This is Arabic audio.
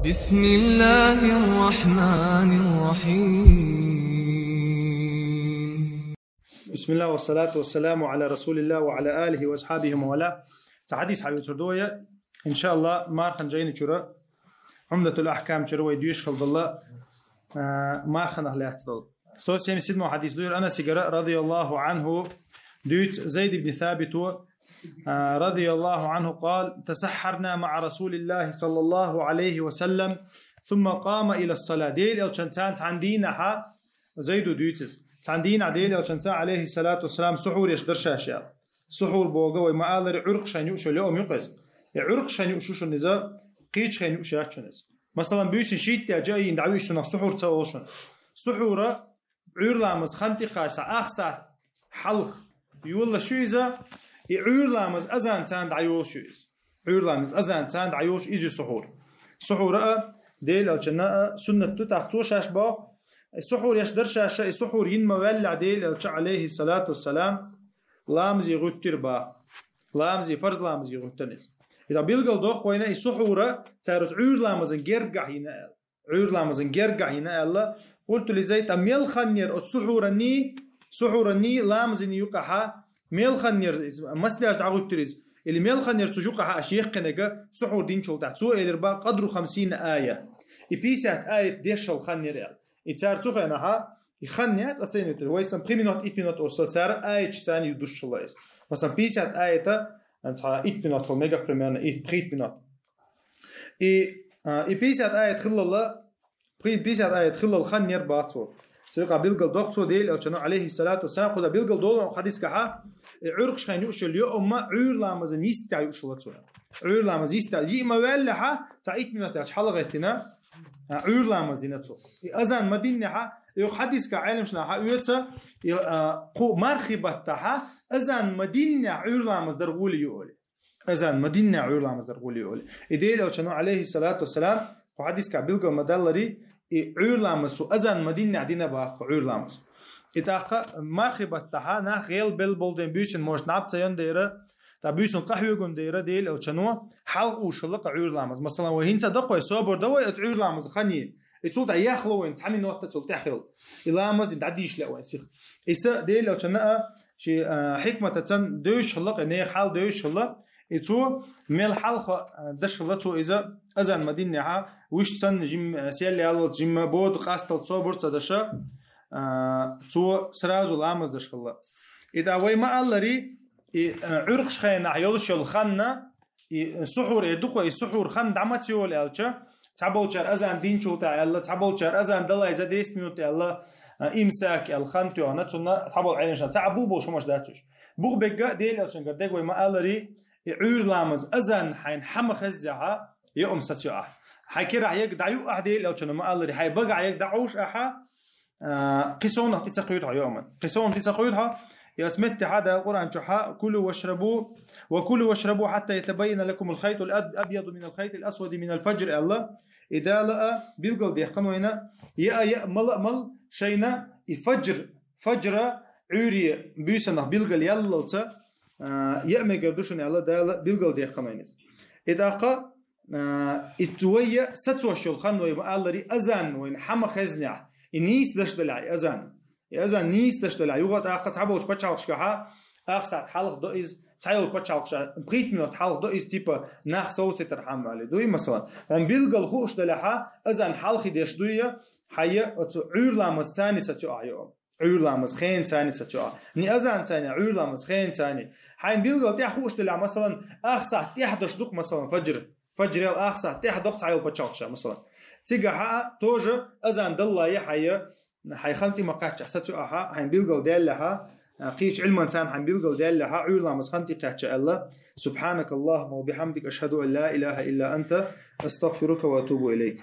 بسم الله الرحمن الرحيم. بسم الله والصلاة والسلام على رسول الله وعلى آله وأصحابه وموالاه. حديث حبيب تردوية إن شاء الله مارخن جايين تشرا عمدة الأحكام تشرا يديش خلد الله مارخن أهل يحتضل صوت سيم سيدنا حديث دور أنا سجراء رضي الله عنه دوت زيد بن ثابت رضي الله عنه قال: تسحرنا مع رسول الله صلى الله عليه وسلم ثم قام إلى الصلاة. ديل الشنسان عندنا زيد دوتز عندنا ديل الشنسان عليه الصلاة والسلام سحور يشدر شاشة سحور بوجا وما قال عرق شنيو شو اليوم يقص عرق شنيو شو النزا قيش شنيو شاشنز مثلا بيوش شيت جاي ندعوي شنو سحور توشن سحورة عرلامز خنتي خاصة أخسر حلق يقول شو إذا عرلامز أذان تاند عيوش شويز عرلامز أذان تاند عيوش إيزي سحور ديل الجناء سنة تتعطوش أشباه السحور يشدر شاشة السحور ينما ولع ديل عليه الصلاة والسلام لامزي غتر با لامزي فرز لامزي غترنز إذا بيلقى دوق وين السحور تعرف عرلامز جرجع هنا عرلامز جرجع هنا الله قلت لزيت أميل خنير السحور ني لامزني يقحا ميل خنير مسلاش عغترز اللي ميل خنير تجوقها أشيخ كنجا سحور دين شو تعتسو إلربا قدر 50 آية إبيسات آية ديش الخنير إتار تخنها يخنيات أتصينيت ويسم 3 minutes 8 minutes أو صار آية ثاني يدش الله مثلا بيسات آية أنت 8 minutes ميجا بريمير 8 minutes إبيسات آية خل الله بيسات آية خل الخنير باطو سيقع بيلقل دكتور ديل أو عليه الصلاة والسلام خذ بيلقل دول حديث كها عرق شخين يوشل اليوم ما عور لامزن يستع يوشل تونا عور لامز يستع زي ما ولها تعيد من تاج حلقتنا عور لامزين تو أذان مدينها يو حديث كعلم شنها يوتا قو مرخبتها أذان مدينة عور لامز درغولي يقول أذان مدينة عور لامز درغولي يقول ديل أو عليه الصلاة والسلام وحديث كبيلقل مدلري عور لامز أذان مدينة عدينا باخ عور لامز إتاخا مرخبتها نا غيل بيل بولدين بيشن موش نابتسيون ديرة تا بيشن قحويقون ديرة ديل أو شنو حلق وشلق عور لامز مثلا وهين تدقوا صبر دوا عور لامز خني يتولد يخلو وين تعمل نقطة تولد تحيل لامز ندعديش لا وين سيخ إسا ديل أو شنو شي حكمة تتن دوش خلق إنه حال دوش خلق يتو ميل حلقة دش خلقته إذا أذن مدينة وش تن جيم سيال يالله جيم بود قاستل صبر تدشة تو سرازو لامز دشخلا إذا وي ما ألري عرق شخين عيولش الخنة سحور يدقوا السحور خن دعمت يول ألشة تعبوا شر أذان دين شو تعالى تعبوا شر أذان دلا إذا ديس ميوت الله إمساك الخن تيانا تنا تعبوا عينشان تعبوا بوش مش داتوش بوق بقى ديل ألشان قدك وي ما ألري عور لامز أذان حين حم خزعها يوم ستيوه حكير عيق دعيو أحديل ألشان ما ألري حي بقى عيق دعوش أحا قصون تتقيدها يوما قصون تتقيدها يسمت هذا القرآن شحاء كلوا واشربوا حتى يتبين لكم الخيط الأبيض من الخيط الأسود من الفجر الله إذا لقى بيلقل دي خنوينا يا مل شينا فجر عوري بيسنا بيلقل يللت يأمي قردوشن الله ده بيلقل دي خنوينس إذا قا اتويا ستوشل خنوي الله أذان وين حما خزنع نيس دشتلعي أذان نيس دشتلعي يوقت أخذ عبوش بتشالش كها أخذ حلق دوئز تعيل بتشالش بريت منه حلق دوئز تيبا ناخ صوت ترحم عليه دوي مثلا عم بيلقى الخوش دلها أذان حلق ديش دوية حيا عور لامز ثاني ستوع يوم عور لامز خين ثاني ستوع ني أذان ثاني عور لامز خين ثاني حين بيلقى تيح خوش دلها مثلا أخذ تيح دشدق مثلا فجر الأخذ تيح دق تعيل بتشالش مثلا تيجا توجه أذان دلله يحيى خنتي مقاطع ستوعها حين بيلقوا دالها قيش علم إنسان حين بيلقوا دالها عيولا مسخنتي قاطع الله سبحانك اللهم وبحمدك أشهد أن لا إله إلا أنت أستغفرك وأتوب إليك.